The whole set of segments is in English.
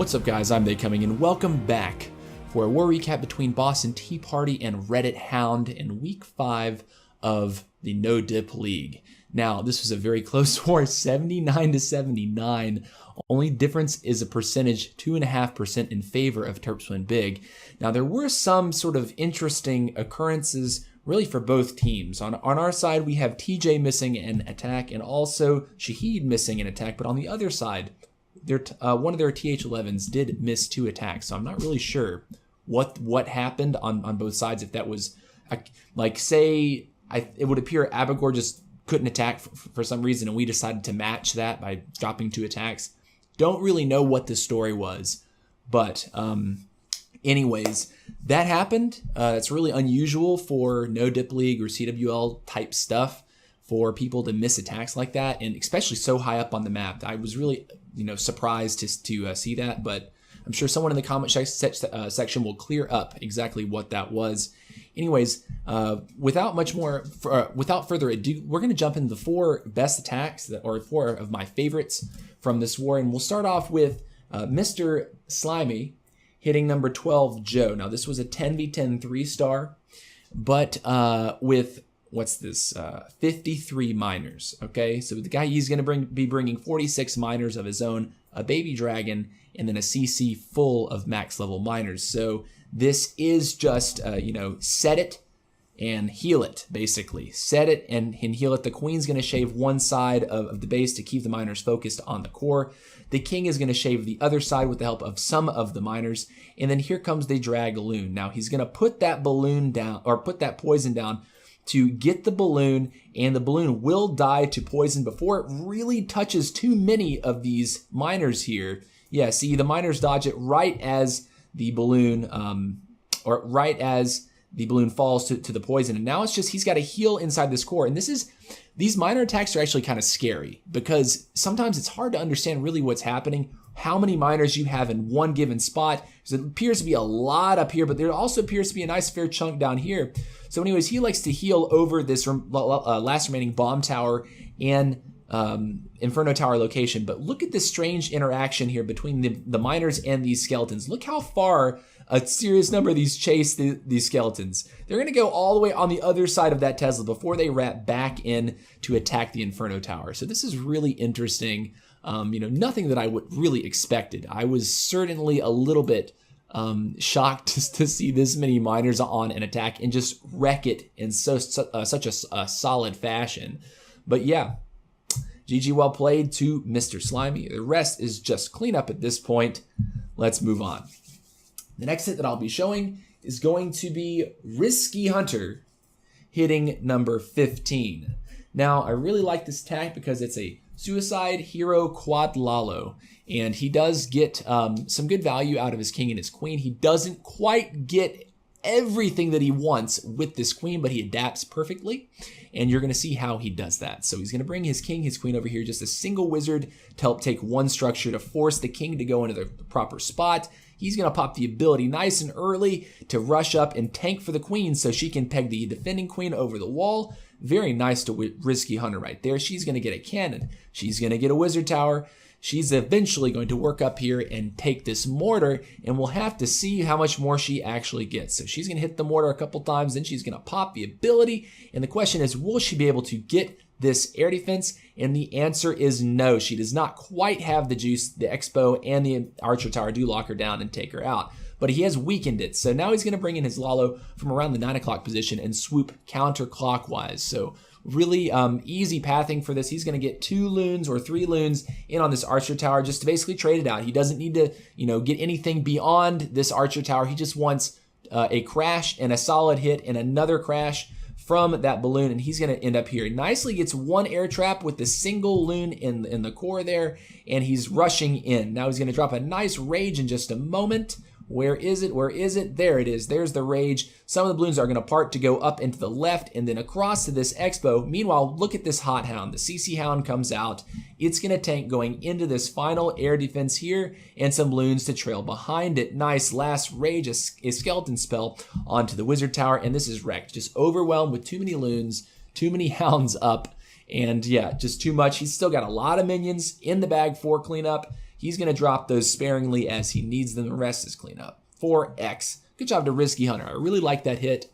What's up guys, I'm Coming and welcome back for a war recap between Boston Tea Party and Reddit Hound in week 5 of the No Dip League. Now, this was a very close war, 79-79. Only difference is a percentage, 2.5% in favor of Terps win big. Now, there were some sort of interesting occurrences really for both teams. On our side, we have TJ missing an attack and also Shahid missing an attack, but on the other side, one of their TH11s did miss 2 attacks, so I'm not really sure what happened on both sides. If that was like, say, it would appear Abigor just couldn't attack for some reason, and we decided to match that by dropping 2 attacks. Don't really know what the story was, but anyways, that happened. It's really unusual for No Dip League or CWL type stuff for people to miss attacks like that, and especially so high up on the map. I was really, surprised to see that, but I'm sure someone in the comment section will clear up exactly what that was. Anyways, without further ado, we're going to jump into the 4 best attacks, or 4 of my favorites from this war, and we'll start off with Mr. Slimy hitting number 12, Joe. Now, this was a 10v10 3-star, but with, what's this, 53 miners, okay? So the guy, he's going to be bringing 46 miners of his own, a baby dragon, and then a CC full of max level miners. So this is just, set it and heal it, basically. Set it and heal it. The queen's going to shave one side of the base to keep the miners focused on the core. The king is going to shave the other side with the help of some of the miners. And then here comes the Dragaloon. Now he's going to put that balloon down, or put that poison down, to get the balloon, and the balloon will die to poison before it really touches too many of these miners here. Yeah, see, the miners dodge it right as the balloon, falls to the poison, and now it's just he's got to heal inside this core. And these miner attacks are actually kind of scary because sometimes it's hard to understand really what's happening, how many miners you have in one given spot. So it appears to be a lot up here, but there also appears to be a nice fair chunk down here. So anyways, he likes to heal over this last remaining bomb tower and Inferno Tower location. But look at this strange interaction here between the miners and these skeletons. Look how far a serious number of these chase these skeletons. They're going to go all the way on the other side of that Tesla before they wrap back in to attack the Inferno Tower. So this is really interesting. Nothing that I would really expected. I was certainly a little bit shocked to see this many miners on an attack and just wreck it in such a solid fashion. But yeah, GG well played to Mr. Slimy. The rest is just cleanup at this point. Let's move on. The next hit that I'll be showing is going to be Risky Hunter hitting number 15. Now, I really like this attack because it's a Suicide Hero Quad Lalo, and he does get some good value out of his king and his queen. He doesn't quite get everything that he wants with this queen, but he adapts perfectly, and you're going to see how he does that. So he's going to bring his king, his queen over here, just a single wizard to help take one structure to force the king to go into the proper spot. He's going to pop the ability nice and early to rush up and tank for the queen so she can peg the defending queen over the wall. Very nice to Risky Hunter right there. She's going to get a cannon. She's going to get a wizard tower. She's eventually going to work up here and take this mortar, and we'll have to see how much more she actually gets. So she's going to hit the mortar a couple times, then she's going to pop the ability, and the question is, will she be able to get this air defense? And the answer is no. She does not quite have the juice. The Expo and the Archer Tower do lock her down and take her out, but he has weakened it. So now he's going to bring in his Lalo from around the 9 o'clock position and swoop counterclockwise. So really easy pathing for this. He's going to get 2 loons or 3 loons in on this Archer Tower just to basically trade it out. He doesn't need to, get anything beyond this Archer Tower. He just wants a crash and a solid hit and another crash from that balloon, and he's going to end up here. Nicely gets 1 air trap with the single loon in the core there, and he's rushing in. Now he's going to drop a nice rage in just a moment. Where is it? Where is it? There it is. There's the rage. Some of the balloons are going to part to go up into the left and then across to this Expo. Meanwhile, look at this hot hound. The CC hound comes out. It's going to tank going into this final air defense here and some balloons to trail behind it. Nice last rage, a skeleton spell onto the wizard tower, and this is wrecked. Just overwhelmed with too many loons, too many hounds up, and yeah, just too much. He's still got a lot of minions in the bag for cleanup. He's going to drop those sparingly as he needs them. The rest is cleanup. 4x. Good job to Risky Hunter. I really like that hit.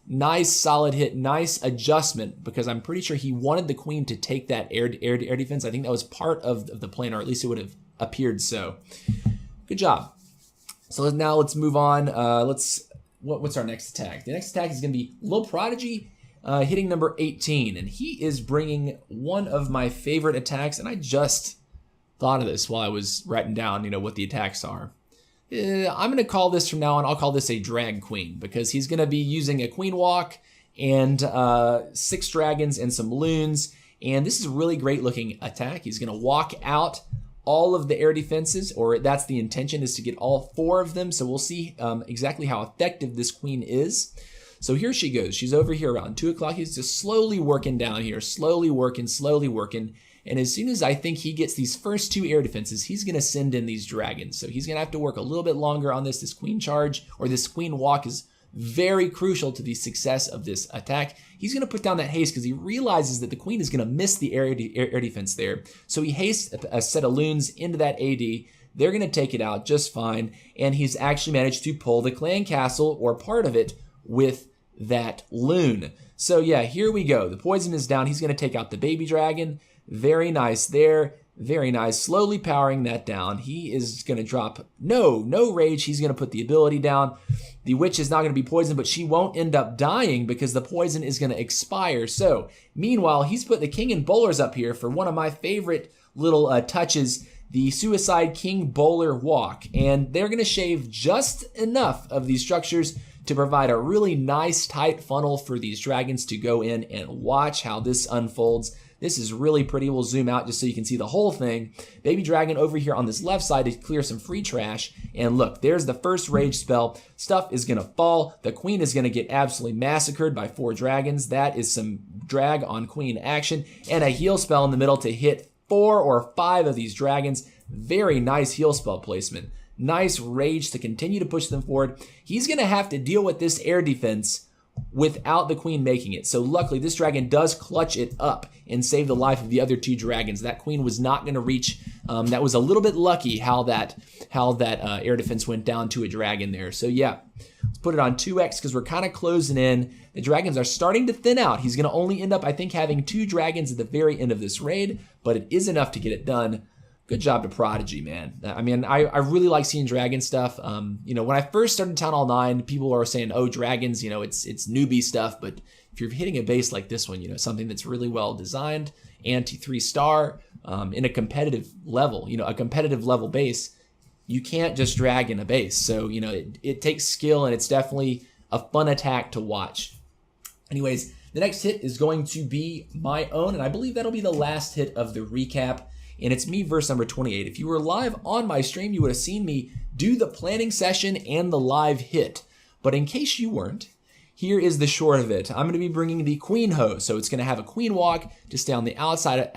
Nice, solid hit. Nice adjustment, because I'm pretty sure he wanted the queen to take that air defense. I think that was part of the plan, or at least it would have appeared so. Good job. So now let's move on. What's our next attack? The next attack is going to be Little Prodigy, hitting number 18. And he is bringing one of my favorite attacks. And I just thought of this while I was writing down, what the attacks are. I'm going to call this from now on, I'll call this a drag queen, because he's going to be using a queen walk and 6 dragons and some loons. And this is a really great looking attack. He's going to walk out all of the air defenses, or that's the intention, is to get all 4 of them. So we'll see exactly how effective this queen is. So here she goes. She's over here around 2 o'clock. He's just slowly working down here, slowly working. And as soon as I think he gets these first 2 air defenses, he's going to send in these dragons. So he's going to have to work a little bit longer on this. This queen charge, or this queen walk, is very crucial to the success of this attack. He's going to put down that haste because he realizes that the queen is going to miss the air defense there. So he hastes a set of loons into that AD. They're going to take it out just fine. And he's actually managed to pull the clan castle, or part of it, with that loon. So yeah, here we go. The poison is down. He's going to take out the baby dragon. Very nice there. Very nice. Slowly powering that down. He is going to drop no rage. He's going to put the ability down. The witch is not going to be poisoned, but she won't end up dying because the poison is going to expire. So meanwhile, he's put the king and bowlers up here for one of my favorite little touches, the Suicide King Bowler Walk. And they're going to shave just enough of these structures to provide a really nice tight funnel for these dragons to go in, and watch how this unfolds. This is really pretty. We'll zoom out just so you can see the whole thing. Baby dragon over here on this left side to clear some free trash. And look, there's the first rage spell. Stuff is going to fall. The queen is going to get absolutely massacred by 4 dragons. That is some drag on queen action. And a heal spell in the middle to hit 4 or 5 of these dragons. Very nice heal spell placement. Nice rage to continue to push them forward. He's going to have to deal with this air defense without the queen making it. So luckily this dragon does clutch it up and save the life of the other 2 dragons. That queen was not going to reach. That was a little bit lucky how that air defense went down to a dragon there. So yeah, let's put it on 2x because we're kind of closing in. The dragons are starting to thin out. He's going to only end up, I think, having 2 dragons at the very end of this raid, but it is enough to get it done. Good job to Prodigy, man. I mean, I really like seeing dragon stuff. When I first started Town Hall 9, people were saying, oh, dragons, it's newbie stuff. But if you're hitting a base like this one, something that's really well designed, anti 3-star, in a competitive level, a competitive level base, you can't just drag in a base. So, it takes skill, and it's definitely a fun attack to watch. Anyways, the next hit is going to be my own, and I believe that'll be the last hit of the recap. And it's me verse number 28. If you were live on my stream, you would have seen me do the planning session and the live hit. But in case you weren't, here is the short of it. I'm going to be bringing the queen hoe. So it's going to have a queen walk to stay on the outside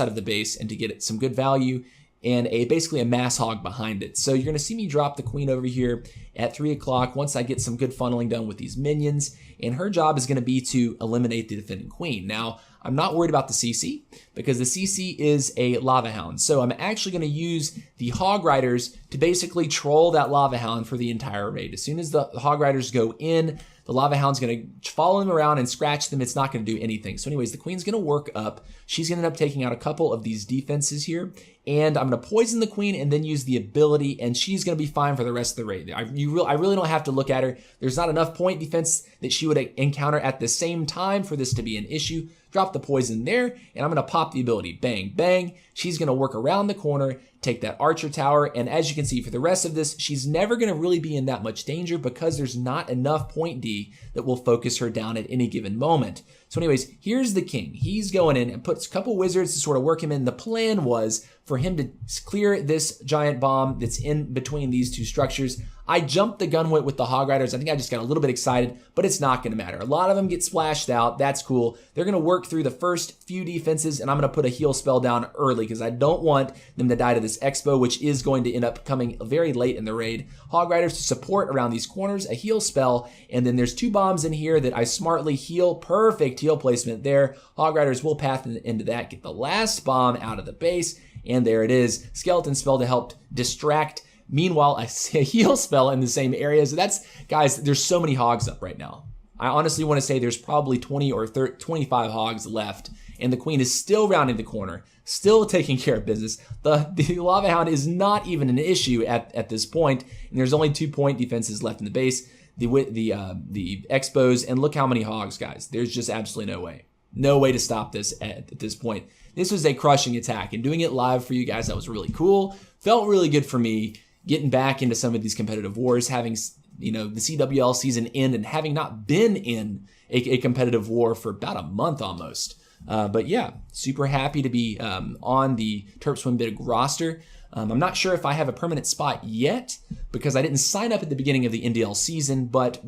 of the base and to get it some good value, and basically a mass hog behind it. So you're going to see me drop the queen over here at 3 o'clock once I get some good funneling done with these minions. And her job is going to be to eliminate the defending queen. Now, I'm not worried about the CC because the CC is a Lava Hound. So I'm actually going to use the Hog Riders to basically troll that Lava Hound for the entire raid. As soon as the Hog Riders go in, the Lava Hound's going to follow them around and scratch them. It's not going to do anything. So anyways, the queen's going to work up. She's going to end up taking out a couple of these defenses here. And I'm going to poison the queen and then use the ability, and she's going to be fine for the rest of the raid. I really don't have to look at her. There's not enough point defense that she would encounter at the same time for this to be an issue. Drop the poison there, and I'm going to pop the ability. Bang, bang. She's going to work around the corner, take that archer tower, and as you can see, for the rest of this, she's never going to really be in that much danger because there's not enough point D that will focus her down at any given moment. So anyways, here's the king. He's going in and puts a couple wizards to sort of work him in. The plan was for him to clear this giant bomb that's in between these 2 structures. I jumped the gun with the Hog Riders. I think I just got a little bit excited, but it's not going to matter. A lot of them get splashed out. That's cool. They're going to work through the first few defenses, and I'm going to put a heal spell down early because I don't want them to die to this Expo, which is going to end up coming very late in the raid. Hog Riders to support around these corners, a heal spell, and then there's 2 bombs in here that I smartly heal. Perfect heal placement there. Hog Riders will path into that, get the last bomb out of the base, And there it is. Skeleton spell to help distract. Meanwhile, a heal spell in the same area. So that's, guys, there's so many hogs up right now. I honestly want to say there's probably 20 or 25 hogs left. And the queen is still rounding the corner, still taking care of business. The Lava Hound is not even an issue at this point, and there's only 2-point defenses left in the base. The Expos, and look how many hogs, guys. There's just absolutely no way to stop this at this point. This was a crushing attack, and doing it live for you guys, that was really cool. Felt really good for me getting back into some of these competitive wars, having the CWL season end and having not been in a competitive war for about a month almost. But yeah, super happy to be on the Terps Win Big roster. I'm not sure if I have a permanent spot yet because I didn't sign up at the beginning of the NDL season, but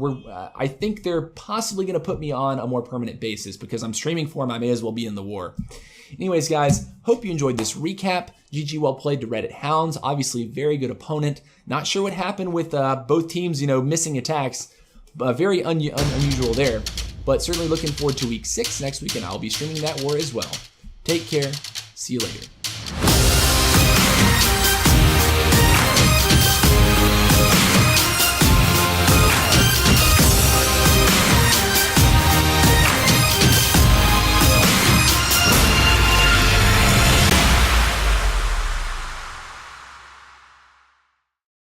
I think they're possibly going to put me on a more permanent basis because I'm streaming for them. I may as well be in the war. Anyways, guys, hope you enjoyed this recap. GG well played to Reddit Hounds. Obviously, very good opponent. Not sure what happened with both teams, missing attacks. Very unusual there. But certainly looking forward to week 6 next week, and I'll be streaming that war as well. Take care. See you later.